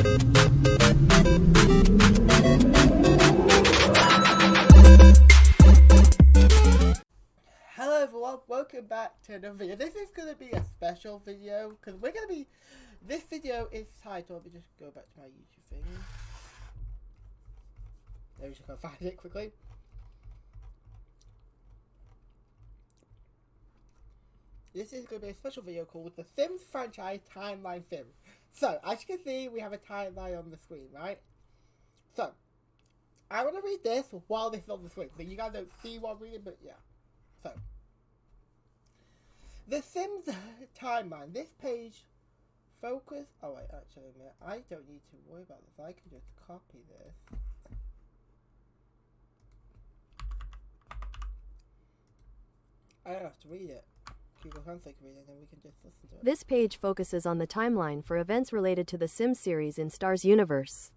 Hello everyone, welcome back to another video. This is going to be a special video because this video is titled, let me just go back to my YouTube thing. Let me just go find it quickly. This is going to be a special video called The Sims Franchise Timeline Sim. So, as you can see, we have a timeline on the screen, right? So, I want to read this while this is on the screen. So you guys don't see what I'm reading, but yeah. So, The Sims Timeline. This page focus. Oh wait, actually, a minute. I don't need to worry about this. I can just copy this. I don't have to read it. Google Translate can read it, then we can just listen to it. This page focuses on the timeline for events related to the Sims series in Star's universe.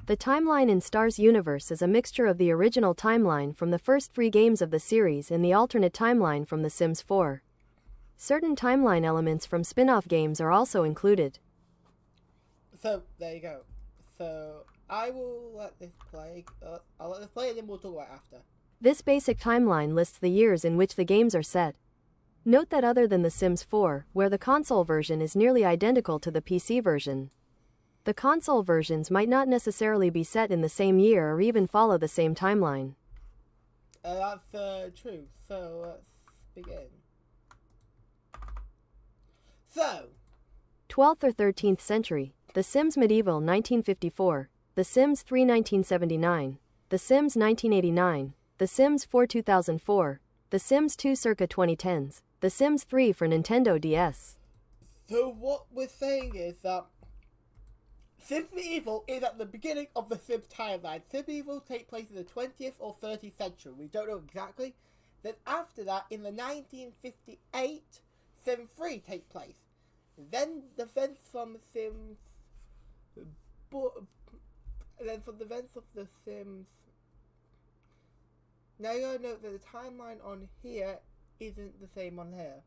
The timeline in Star's universe is a mixture of the original timeline from the first 3 games of the series and the alternate timeline from The Sims 4. Certain timeline elements from spin-off games are also included. So, there you go. So, I will let this play. I'll let this play and then we'll talk about it after. This basic timeline lists the years in which the games are set. Note that other than The Sims 4, where the console version is nearly identical to the PC version, the console versions might not necessarily be set in the same year or even follow the same timeline. That's true. So, let's begin. So, 12th or 13th century, The Sims Medieval 1954, The Sims 3 1979, The Sims 1989, The Sims 4 2004, The Sims 2 circa 2010s, The Sims 3 for Nintendo DS. So what we're saying is that Sims Medieval is at the beginning of the Sims timeline. Sims Medieval take place in the 20th or 30th century. We don't know exactly. Then after that, in the 1958, Sims 3 take place. Then the events from Sims... then from the events of the Sims... Now you gotta note that the timeline on here isn't the same on here.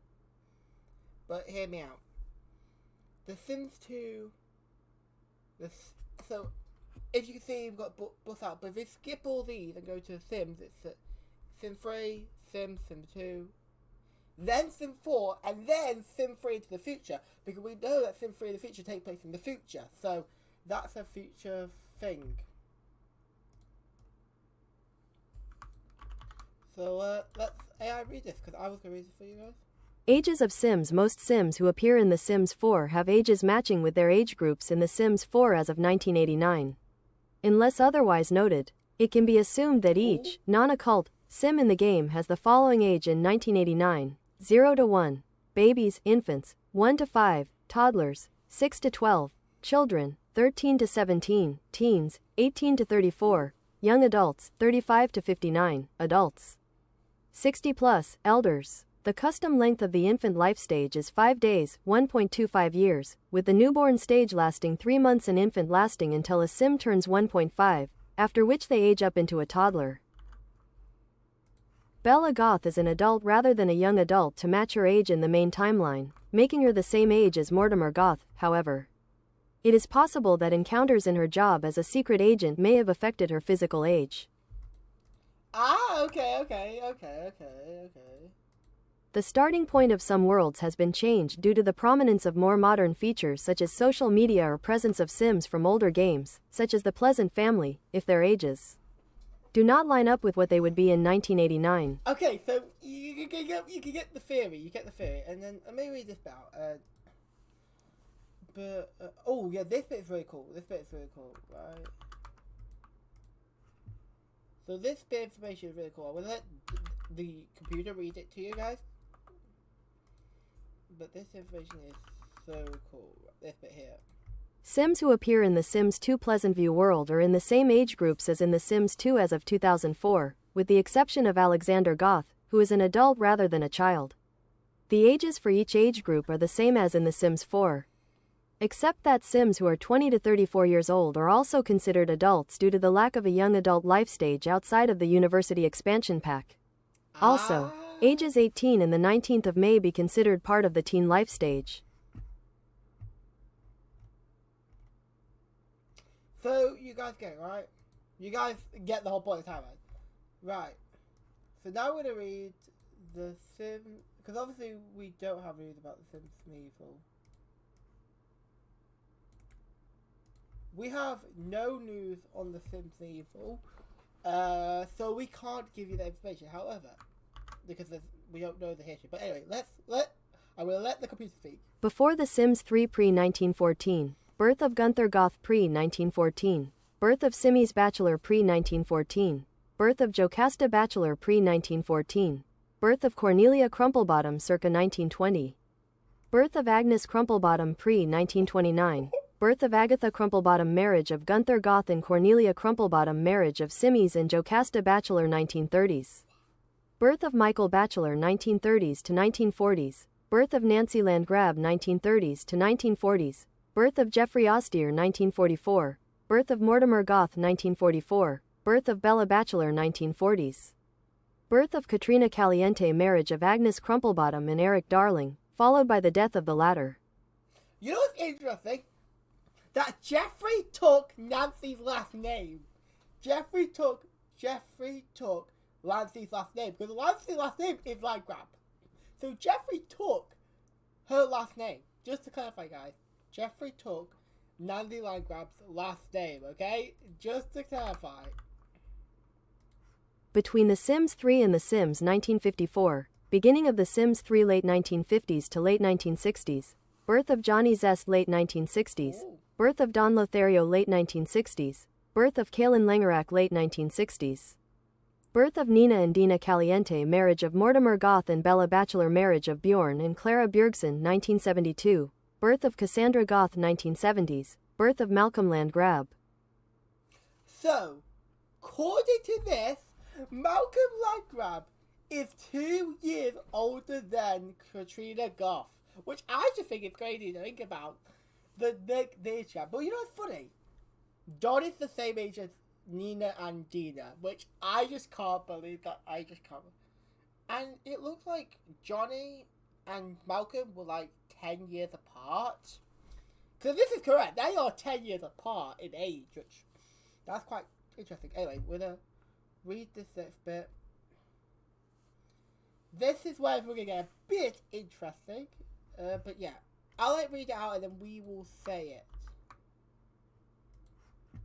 But hear me out. The Sims 2... So, if you can see, we've got bus out. But if we skip all these and go to Sims, it's Sim 3, Sim 2, then Sim 4, and then Sim 3 into the future. Because we know that Sim 3 in the future takes place in the future. So, that's a future thing. So, let's AI read this, because I was going to read this for you guys. Ages of Sims. Most Sims who appear in The Sims 4 have ages matching with their age groups in The Sims 4 as of 1989. Unless otherwise noted, it can be assumed that each non-occult Sim in the game has the following age in 1989: 0 to 1, babies, infants, 1 to 5, toddlers, 6 to 12, children, 13 to 17, teens, 18 to 34, young adults, 35 to 59, adults, 60 plus, elders. The custom length of the infant life stage is 5 days, 1.25 years, with the newborn stage lasting 3 months and infant lasting until a Sim turns 1.5, after which they age up into a toddler. Bella Goth is an adult rather than a young adult to match her age in the main timeline, making her the same age as Mortimer Goth, however. It is possible that encounters in her job as a secret agent may have affected her physical age. Okay. The starting point of some worlds has been changed due to the prominence of more modern features such as social media or presence of Sims from older games, such as the Pleasant family, if their ages do not line up with what they would be in 1989. Okay, so you can get the theory, and then let me read this out. Oh yeah, this bit's really cool. Right? So this bit of information is really cool. I will let the computer read it to you guys. But this information is so cool. This bit here. Sims who appear in The Sims 2 Pleasantview world are in the same age groups as in The Sims 2 as of 2004, with the exception of Alexander Goth, who is an adult rather than a child. The ages for each age group are the same as in The Sims 4. Except that Sims who are 20 to 34 years old are also considered adults due to the lack of a young adult life stage outside of the University expansion pack. Also, ages 18 and the 19th of May be considered part of the teen life stage. So you guys get it, right? You guys get the whole point of the timeline. Right. So now we're going to read the Sim... Because obviously we don't have news about the Sims Medieval. We have no news on the Sims Medieval. So we can't give you that information. However, because we don't know the history. But anyway, I will let the computer speak. Before The Sims 3 pre-1914. Birth of Gunther Goth pre-1914. Birth of Simmy's Bachelor pre-1914. Birth of Jocasta Bachelor pre-1914. Birth of Cornelia Crumplebottom circa 1920. Birth of Agnes Crumplebottom pre-1929. Birth of Agatha Crumplebottom. Marriage of Gunther Goth and Cornelia Crumplebottom. Marriage of Simmy's and Jocasta Bachelor 1930s. Birth of Michael Bachelor 1930s to 1940s. Birth of Nancy Landgrab 1930s to 1940s. Birth of Geoffrey Austere 1944. Birth of Mortimer Goth 1944. Birth of Bella Bachelor 1940s. Birth of Katrina Caliente. Marriage of Agnes Crumplebottom and Eric Darling, followed by the death of the latter. You know what's interesting? That Geoffrey took Nancy's last name. Geoffrey took Nancy's last name, because Nancy's last name is Landgrab. So Geoffrey took her last name. Just to clarify, guys, Geoffrey took Nancy Landgrab's last name, okay? Just to clarify. Between The Sims 3 and The Sims 1954, beginning of The Sims 3 late 1950s to late 1960s, birth of Johnny Zest late 1960s, Ooh. birth of Don Lothario late 1960s, birth of Kaelin Langerak late 1960s. Birth of Nina and Dina Caliente. Marriage of Mortimer Goth and Bella Bachelor. Marriage of Bjorn and Clara Bjergsen 1972. Birth of Cassandra Goth 1970s. Birth of Malcolm Landgrab. So, according to this, Malcolm Landgrab is 2 years older than Katrina Goth, which I just think is crazy to think about. The age gap. But you know what's funny? Don is the same age as Nina and Dina, which I just can't believe that. I just can't. And it looks like Johnny and Malcolm were like 10 years apart. Because this is correct, they are 10 years apart in age, which that's quite interesting. Anyway, we're gonna read this next bit. This is where we're gonna get a bit interesting, but yeah, I'll read it out and then we will say it.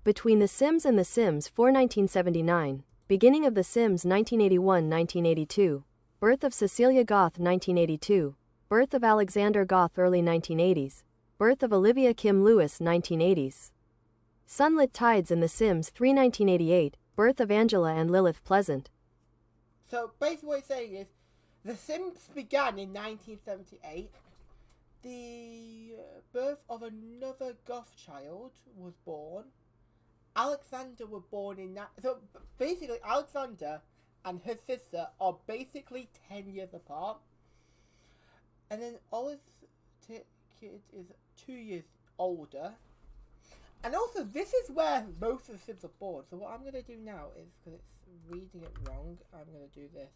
Between The Sims and The Sims 4 1979, beginning of The Sims 1981-1982, birth of Cecilia Goth 1982, birth of Alexander Goth early 1980s, birth of Olivia Kim Lewis 1980s. Sunlit Tides in The Sims 3 1988, birth of Angela and Lilith Pleasant. So basically what it's saying is, The Sims began in 1978. The birth of another Goth child was born. Alexander were born in that. So basically, Alexander and her sister are basically 10 years apart. And then Olive's kid is 2 years older. And also, this is where most of the Sims are born. So what I'm going to do now is, because it's reading it wrong, I'm going to do this.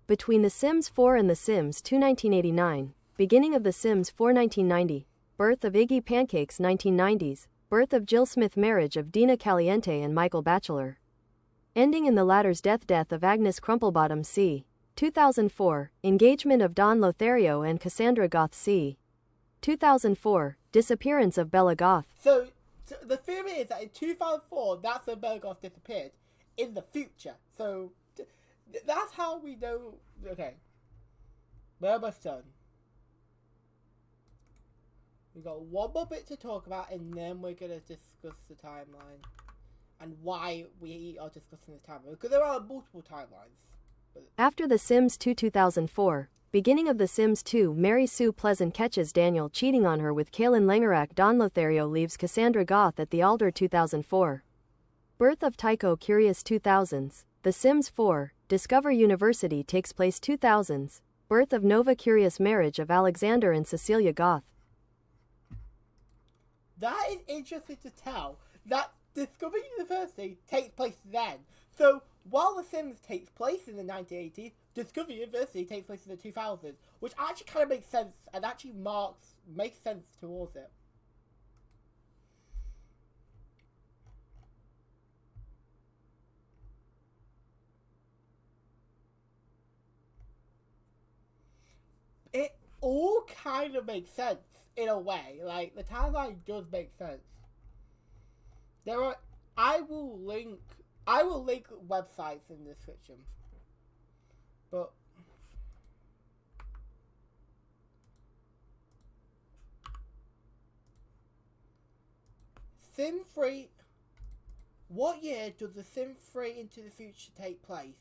Between The Sims 4 and The Sims 2 1989, beginning of The Sims 4 1990, birth of Iggy Pancakes 1990s, birth of Jill Smith. Marriage of Dina Caliente and Michael Bachelor. Ending in the latter's death of Agnes Crumplebottom c. 2004, engagement of Don Lothario and Cassandra Goth c. 2004, disappearance of Bella Goth. So the theory is that in 2004, that's when Bella Goth disappeared in the future. So that's how we know. Okay, we're almost done. We got one more bit to talk about, and then we're gonna discuss the timeline and why we are discussing the timeline, because there are multiple timelines. After The Sims 2 2004, beginning of The Sims 2, Mary Sue Pleasant catches Daniel cheating on her with Kaelin Langerak. Don Lothario leaves Cassandra Goth at the altar. 2004. Birth of Tycho Curious. 2000s. The Sims 4, Discover University takes place. 2000s. Birth of Nova Curious. Marriage of Alexander and Cecilia Goth. That is interesting to tell. That Discover University takes place then. So, while The Sims takes place in the 1980s, Discovery University takes place in the 2000s, which actually kind of makes sense and actually makes sense towards it. It all kind of makes sense in a way. Like, the timeline does make sense. There are. I will link websites in the description. But Sim 3. What year does the Sim 3 Into the Future take place?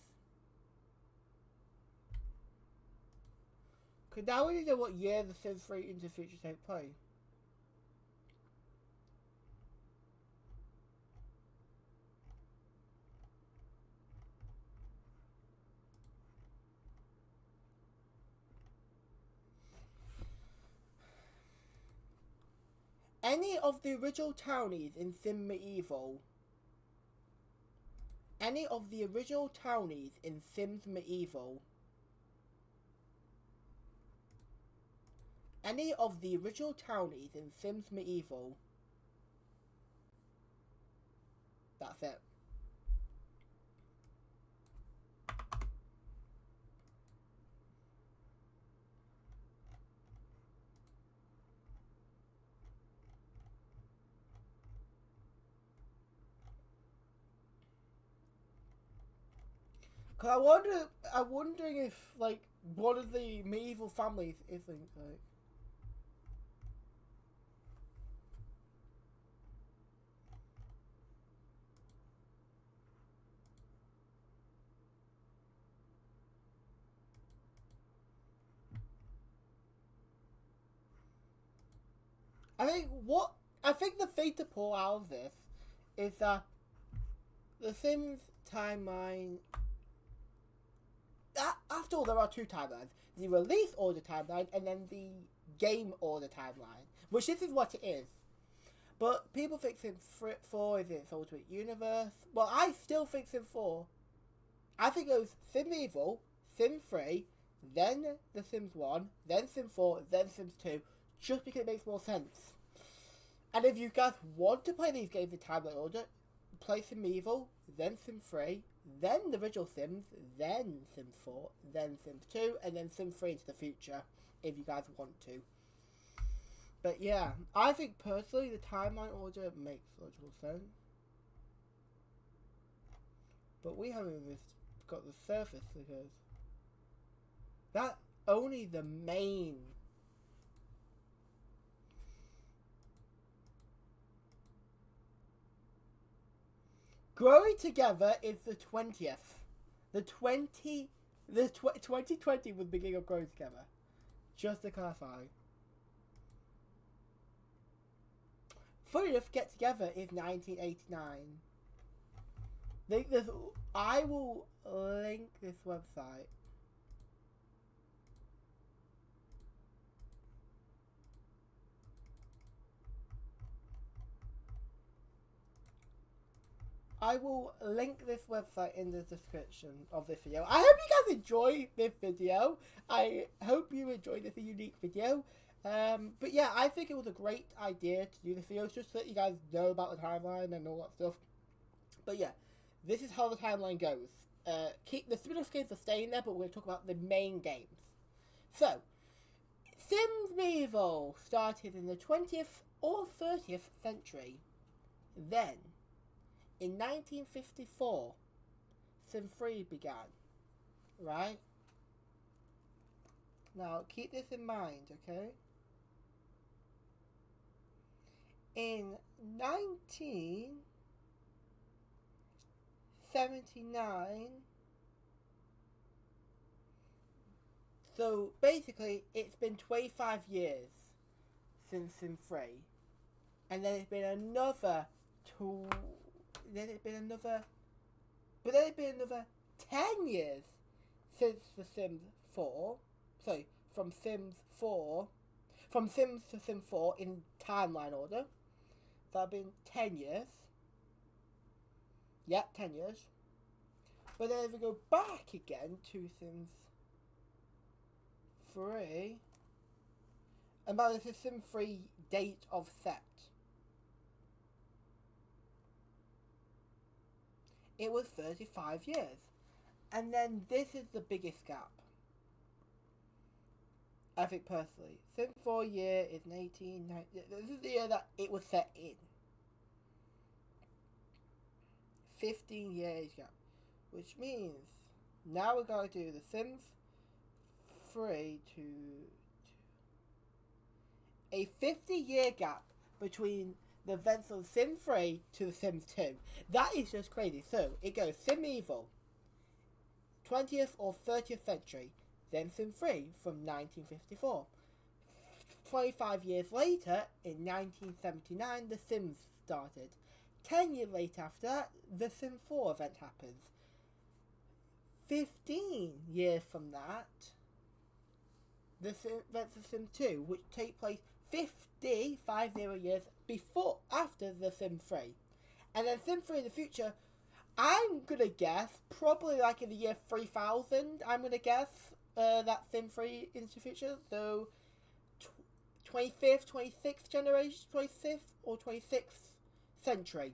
Because now we know what year the Sim 3 Into the Future take place. Any of the original townies in Sim Medieval. Any of the original townies in Sims Medieval. Any of the original townies in Sims Medieval. That's it. Cause I'm wondering if like one of the medieval families isn't like. I think the thing to pull out of this is that the Sims timeline. After all, there are two timelines: the release order timeline and then the game order timeline. Which this is what it is. But people think Sim 4 is its ultimate universe. Well, I still think Sim 4. I think it was Sim Evil, Sim 3, then The Sims 1, then Sim 4, then Sims 2, just because it makes more sense. And if you guys want to play these games in timeline order, play Sim Evil, then Sim 3, then the original Sims, then Sims 4, then Sims 2, and then Sim 3 Into the Future, if you guys want to. But yeah, I think personally the timeline order makes logical sense. But we haven't even got the surface because that only the main. Growing Together is the 20th. The 2020 was the beginning of Growing Together. Just to clarify. 30th Get Together is 1989. I will link this website. I will link this website in the description of this video. I hope you guys enjoy this video. I hope you enjoyed this unique video. But yeah, I think it was a great idea to do this video just so that you guys know about the timeline and all that stuff. But yeah, this is how the timeline goes. Keep the spin-off games are staying there, but we're going to talk about the main games. So, Sims Medieval started in the 20th or 30th century. Then, in 1954, Sim 3 began. Right? Now, keep this in mind, okay? In 1979, so basically it's been 25 years since Sim 3, and then it's been another 10 years since the Sims 4. Sorry, from Sims to Sim 4 in timeline order. That have been 10 years. Yep, 10 years. But then if we go back again to Sims 3, and by this is Sim 3 date of set. It was 35 years. And then this is the biggest gap. I think personally. Sim 4 year is 1890. This is the year that it was set in. 15 years gap. Which means now we're going to do the Sims 3 to a 50-year gap between the events of Sim 3 to the Sims 2. That is just crazy. So it goes Sim Evil, 20th or 30th century, then Sim 3 from 1954. 25 years later, in 1979, The Sims started. 10 years later after that, the Sim 4 event happens. 15 years from that, the events of Sim 2, which take place 50 years after the Sim 3. And then Sim 3 in the future, I'm gonna guess, probably like in the year 3000, I'm gonna guess that Sim 3 into the future. So, 25th, 26th generation, 25th or 26th century.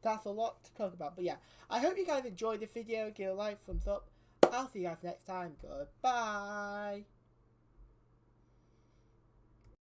That's a lot to talk about. But yeah, I hope you guys enjoyed this video. Give it a like, thumbs up. I'll see you guys next time. Goodbye.